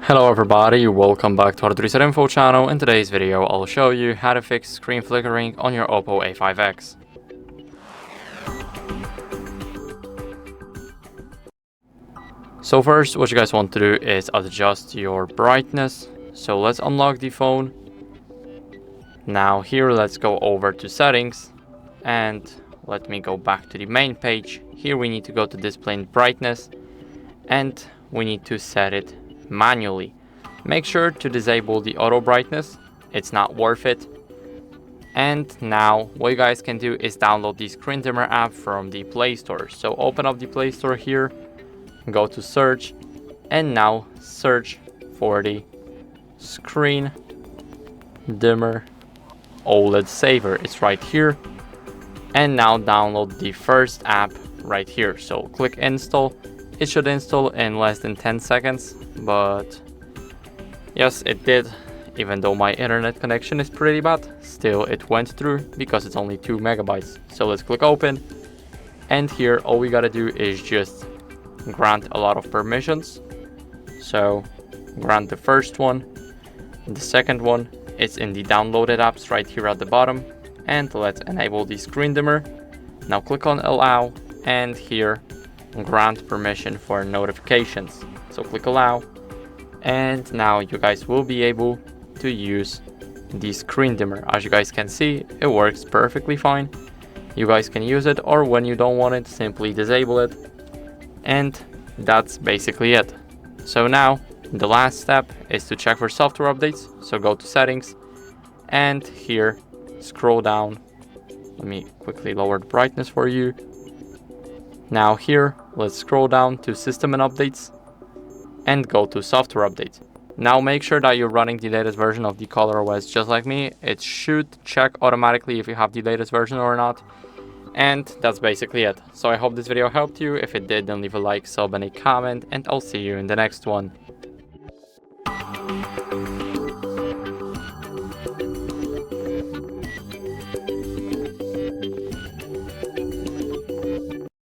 Hello everybody, welcome back to HardReset.Info channel. In today's video I'll show you how to fix screen flickering on your OPPO A5x. So first, what you guys want to do is adjust your brightness. So let's unlock the phone. Now here let's go over to settings and let me go back to the main page. Here we need to go to display and brightness and we need to set it manually. Make sure to disable the auto brightness, it's not worth it. And now what you guys can do is download the screen dimmer app from the Play Store. So open up the Play Store here, go to search, and now search for the screen dimmer OLED Saver. It's right here. And now download the first app right here. So click install. It should install in less than 10 seconds, but yes, it did. Even though my internet connection is pretty bad, still it went through because it's only 2 megabytes. So let's click open. And here all we gotta do is just grant a lot of permissions. So grant the first one, the second one, it's in the downloaded apps right here at the bottom. And let's enable the screen dimmer. Now click on allow and here grant permission for notifications. So click allow and now you guys will be able to use the screen dimmer. As you guys can see, it works perfectly fine. You guys can use it, or when you don't want it, simply disable it. And that's basically it. So now the last step is to check for software updates. So go to settings and here scroll down. Let me quickly lower the brightness for you. Now here, let's scroll down to system and updates and go to software updates. Now make sure that you're running the latest version of the ColorOS just like me. It should check automatically if you have the latest version or not. And that's basically it. So I hope this video helped you. If it did, then leave a like, sub, and a comment, and I'll see you in the next one.